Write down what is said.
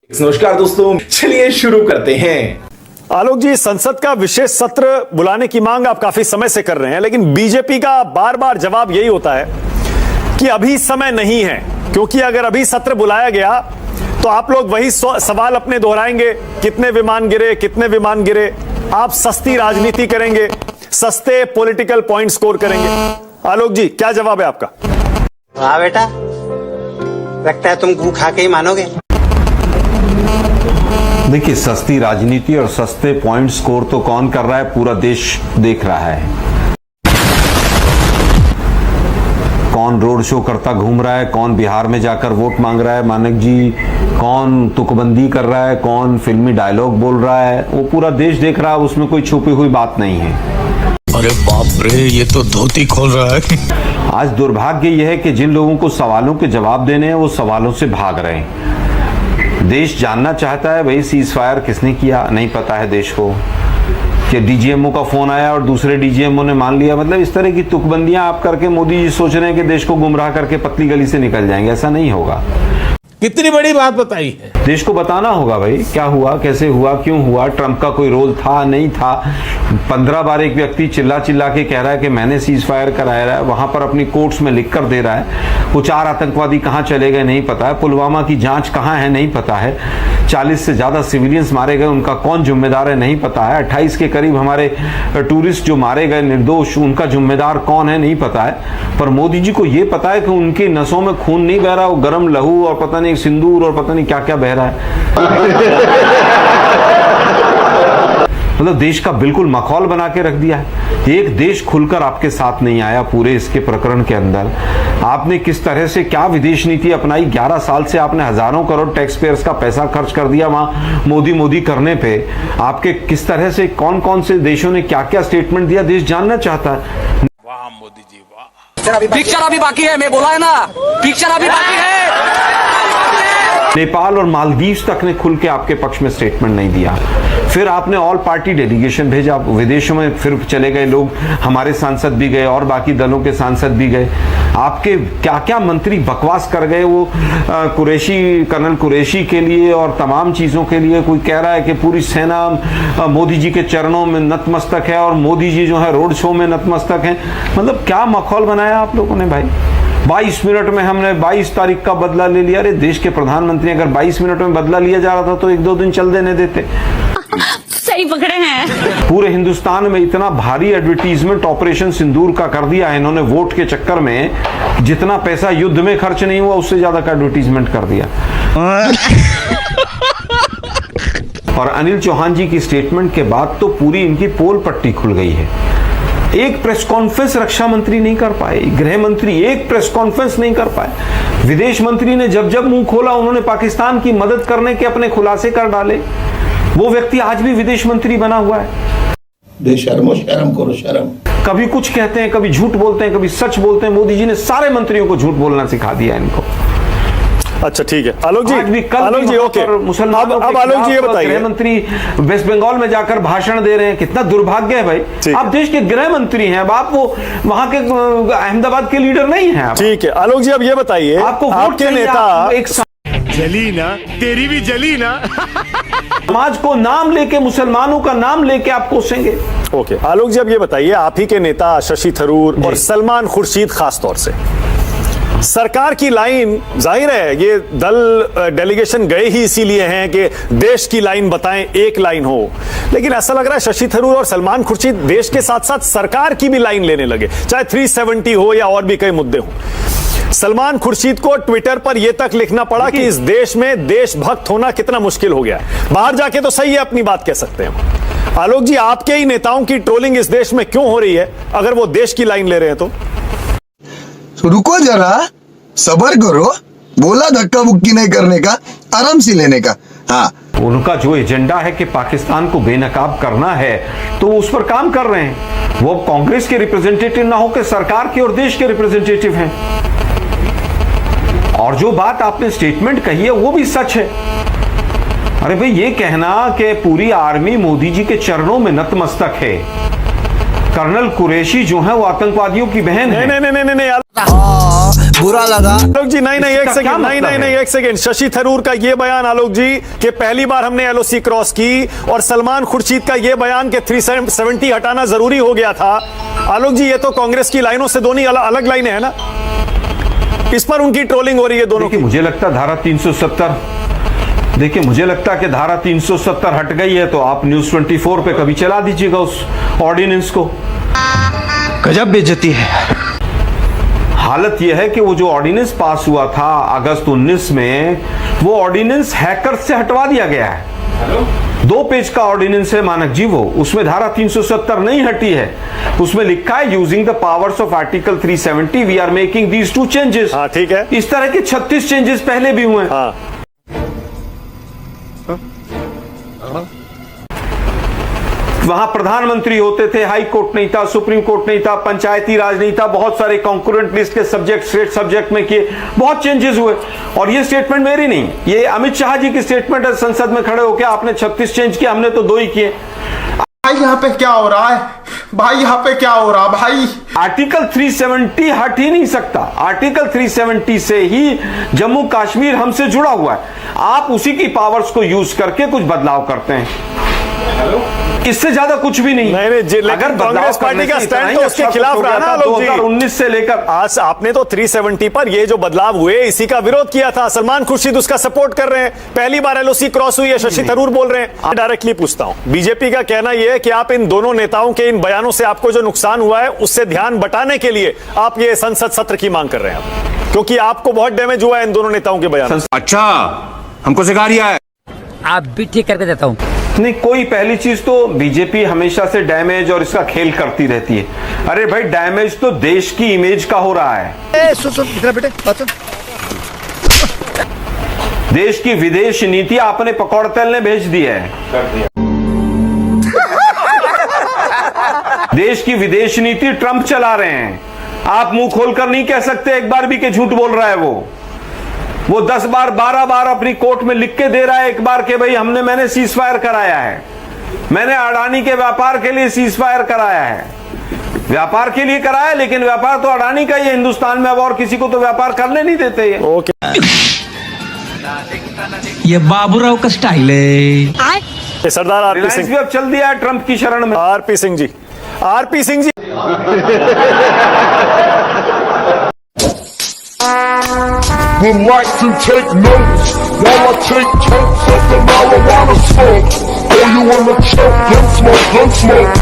नमस्कार दोस्तों, चलिए शुरू करते हैं। आलोक जी, संसद का विशेष सत्र बुलाने की मांग आप काफी समय से कर रहे हैं, लेकिन बीजेपी का बार बार जवाब यही होता है कि अभी समय नहीं है, क्योंकि अगर अभी सत्र बुलाया गया तो आप लोग वही सवाल अपने दोहराएंगे, कितने विमान गिरे। आप सस्ती राजनीति करेंगे, सस्ते पॉलिटिकल पॉइंट स्कोर करेंगे। आलोक जी, क्या जवाब है आपका? वाह बेटा, लगता है तुम गू खा के ही मानोगे। देखिए, सस्ती राजनीति और सस्ते पॉइंट स्कोर तो कौन कर रहा है? पूरा देश देख रहा है। कौन रोड शो करता घूम रहा है, कौन बिहार में जाकर वोट मांग रहा है मानक जी, कौन तुकबंदी कर रहा है, कौन फिल्मी डायलॉग बोल रहा है, वो पूरा देश देख रहा है। उसमें कोई छुपी हुई बात नहीं है। अरे बाप रे, ये तो धोती खोल रहा है। आज दुर्भाग्य यह है कि जिन लोगों को सवालों के जवाब देने हैं वो सवालों से भाग रहे हैं। देश जानना चाहता है भाई सीज फायर किसने किया, नहीं पता है देश को। कि डीजीएमओ का फोन आया और दूसरे डीजीएमओ ने मान लिया। मतलब इस तरह की तुकबंदियां आप करके मोदी जी सोच रहे हैं कि देश को गुमराह करके पतली गली से निकल जाएंगे। ऐसा नहीं होगा। कितनी बड़ी बात बताई है। देश को बताना होगा भाई क्या हुआ, कैसे हुआ, क्यों हुआ, ट्रंप का कोई रोल था, नहीं था। 15 बार एक व्यक्ति चिल्ला चिल्ला के कह रहा है कि मैंने सीज फायर कराया है, वहां पर अपनी कोर्ट्स में लिख कर दे रहा है। वो 4 आतंकवादी कहां चले गए नहीं पता है, पुलवामा की जांच कहां है नहीं पता है, 40 से ज्यादा सिविलियंस मारे गए, उनका कौन जिम्मेदार है नहीं पता है, 28 के करीब हमारे टूरिस्ट जो मारे गए निर्दोष, उनका जिम्मेदार कौन है नहीं पता है। पर मोदी जी को यह पता है कि उनकी नसों में खून नहीं बह रहा, वो गर्म लहू और पता नहीं सिंदूर और पता नहीं क्या क्या बह रहा है। मतलब देश का बिल्कुल मखौल बना के रख दिया है। एक देश खुलकर आपके साथ नहीं आया पूरे इसके प्रकरण के अंदर। आपने किस तरह से क्या विदेश नीति अपनाई, 11 साल से आपने हजारों करोड़ टैक्स पेयर्स का पैसा खर्च कर दिया वहां मोदी करने पे। आपके किस तरह से कौन कौन से देशों ने क्या क्या स्टेटमेंट दिया, देश जानना चाहता है। वाह मोदी जी वाह। पिक्चर अभी बाकी है, मैं बोला है ना, पिक्चर अभी बाकी है। नेपाल और मालदीव्स तक ने खुल के आपके पक्ष में स्टेटमेंट नहीं दिया। फिर आपने ऑल पार्टी डेलीगेशन भेजा, विदेशों में फिर चले गए लोग, हमारे सांसद भी गए और बाकी दलों के सांसद भी गए। आपके क्या क्या मंत्री बकवास कर गए। वो कर्नल कुरैशी के लिए और तमाम चीजों के लिए कोई कह रहा है कि पूरी सेना मोदी जी के चरणों में नतमस्तक है और मोदी जी जो है रोड शो में नतमस्तक हैं। मतलब क्या माहौल बनाया आप लोगों ने भाई। 22 मिनट में हमने 22 तारीख का बदला ले लिया। अरे देश के प्रधानमंत्री अगर 22 मिनट में बदला लिया जा रहा था तो 1-2 दिन चल देने देते। सही पकड़े हैं। पूरे हिंदुस्तान में इतना भारी एडवर्टीजमेंट ऑपरेशन सिंदूर का कर दिया है इन्होंने वोट के चक्कर में। जितना पैसा युद्ध में खर्च नहीं हुआ उससे ज्यादा का एडवर्टीजमेंट कर दिया। और अनिल चौहान जी की स्टेटमेंट के बाद तो पूरी इनकी पोल पट्टी खुल गई है। एक प्रेस कॉन्फ्रेंस रक्षा मंत्री नहीं कर पाए, गृह मंत्री एक प्रेस कॉन्फ्रेंस नहीं कर पाए। विदेश मंत्री ने जब जब मुंह खोला उन्होंने पाकिस्तान की मदद करने के अपने खुलासे कर डाले। वो व्यक्ति आज भी विदेश मंत्री बना हुआ है। बेशर्मो, शर्म करो शर्म। कभी कुछ कहते हैं, कभी झूठ बोलते हैं, कभी सच बोलते हैं। मोदी जी ने सारे मंत्रियों को झूठ बोलना सिखा दिया इनको। अच्छा ठीक है आलोक जी, आलोक जी ओके। मुसलमानों अब आलोक जी ये बताइए, गृह मंत्री वेस्ट बंगाल में जाकर भाषण दे रहे हैं। कितना दुर्भाग्य है भाई। आप देश के गृह मंत्री हैं, अब आप वो वहां के अहमदाबाद के लीडर नहीं हैं। ठीक है आलोक जी, अब ये बताइए, आपको वोट के नेता एक जली ना, तेरी भी जली ना। समाज को नाम लेके, मुसलमानों का नाम लेके आप कोसेंगे। ओके आलोक जी, अब ये बताइए, आप ही के नेता शशि थरूर और सलमान खुर्शीद खास तौर से, सरकार की लाइन जाहिर है ये दल डेलीगेशन गए ही इसीलिए हैं कि देश की लाइन बताएं, एक लाइन हो। लेकिन ऐसा लग रहा है शशि थरूर और सलमान खुर्शीद देश के साथ साथ सरकार की भी लाइन लेने लगे, चाहे 370 हो या और भी कई मुद्दे हो। सलमान खुर्शीद को ट्विटर पर यह तक लिखना पड़ा कि इस देश में देशभक्त होना कितना मुश्किल हो गया है। बाहर जाके तो सही है, अपनी बात कह सकते हैं। आलोक जी, आपके ही नेताओं की ट्रोलिंग इस देश में क्यों हो रही है अगर वो देश की लाइन ले रहे हैं तो? रुको जरा, सबर करो। बोला धक्का मुक्की नहीं करने का, आराम से लेने का। हाँ, उनका जो एजेंडा है कि पाकिस्तान को बेनकाब करना है तो उस पर काम कर रहे हैं। वो कांग्रेस के रिप्रेजेंटेटिव ना होकर सरकार के और देश के रिप्रेजेंटेटिव हैं। और जो बात आपने स्टेटमेंट कही है वो भी सच है। अरे भाई, ये कहना कि पूरी आर्मी मोदी जी के चरणों में नतमस्तक है, कर्नल कुरैशी जो है वो आतंकवादियों की बहन है। नहीं बुरा लगा। आलोक जी नहीं एक इसका क्या सेकंड मतलब है? नहीं एक सेकंड। शशि थरूर का ये बयान आलोक जी कि पहली बार हमने एलओसी क्रॉस की, और सलमान खुर्शीद का ये बयान कि 370 हटाना जरूरी हो गया था। आलोक जी ये तो कांग्रेस की लाइनों से दोनों अलग लाइनें हैं ना, इस पर उनकी ट्रोलिंग हो रही है दोनों की। मुझे लगता धारा 370, देखिए मुझे लगता कि धारा 370 हट गई है, तो आप न्यूज 24 पे कभी चला दीजिएगा उस ऑर्डिनेंस को। गजब बेइज्जती है। हालत यह है कि वो जो ऑर्डिनेंस पास हुआ था अगस्त 19 में, वो ऑर्डिनेंस हैकर से हटवा दिया गया है। 2 पेज का ऑर्डिनेंस है मानक जी, वो उसमें धारा 370 नहीं हटी है। उसमें लिखा है using the powers of article 370 we are making these 2 changes. हाँ ठीक है। इस तरह के 36 चेंजेस पहले भी हुए हैं। हाँ वहां प्रधानमंत्री होते थे, हाई कोर्ट नहीं था, सुप्रीम कोर्ट नहीं था, पंचायती राज नहीं था, बहुत सारे कॉन्करेंट लिस्ट के सब्जेक्ट स्टेट सब्जेक्ट में किए, बहुत चेंजेस हुए। और ये स्टेटमेंट मेरी नहीं, ये अमित शाह जी की स्टेटमेंट है संसद में खड़े होकर, आपने 36 चेंज किए, हमने तो 2 ही किए। भाई यहाँ पे क्या हो रहा है, भाई यहाँ पे क्या हो रहा भाई। आर्टिकल 370 हट ही नहीं सकता। आर्टिकल 370 से ही जम्मू कश्मीर हमसे जुड़ा हुआ है। आप उसी की पावर्स को यूज करके कुछ बदलाव करते हैं, इससे ज्यादा कुछ भी नहीं। अगर कांग्रेस पार्टी का स्टैंड तो उसके खिलाफ रहा ना आलोक जी। 2019 से लेकर आज आपने तो 370 पर ये जो बदलाव हुए इसी का विरोध किया था। सलमान खुर्शीद उसका सपोर्ट कर रहे हैं। पहली बार एलओसी क्रॉस हुई है, शशि थरूर बोल रहे हैं। डायरेक्टली पूछता हूं, बीजेपी का कहना यह है कि आप इन दोनों नेताओं के इन बयानों से आपको जो नुकसान हुआ है उससे ध्यान बटाने के लिए आप ये संसद सत्र की मांग कर रहे हैं, क्योंकि आपको बहुत डैमेज हुआ है इन दोनों नेताओं के बयान। अच्छा, हमको सिखा रिया है। आप भी ठीक करके देता हूँ। नहीं, कोई पहली चीज तो बीजेपी हमेशा से डैमेज और इसका खेल करती रहती है। अरे भाई, डैमेज तो देश की इमेज का हो रहा है। देश की विदेश नीति आपने पकौड़ तेल ने भेज दी है। देश की विदेश नीति ट्रंप चला रहे हैं। आप मुंह खोलकर नहीं कह सकते एक बार भी कि झूठ बोल रहा है। वो 10 बार 12 बार अपनी कोर्ट में लिख के दे रहा है एक बार के भाई मैंने सीज फायर कराया है, मैंने अडानी के व्यापार के लिए सीज फायर कराया है। व्यापार के लिए कराया, लेकिन व्यापार तो अडानी का ही है हिंदुस्तान में, अब और किसी को तो व्यापार करने नहीं देते ये। ये बाबूराव का स्टाइल है। सरदार आरपी रिलायंस सिंह भी अब चल दिया है ट्रंप की शरण में। RP Singh ji would like to take notes while I take totes of the marijuana smoke. Oh, you wanna choke? Gun smoke, gun smoke.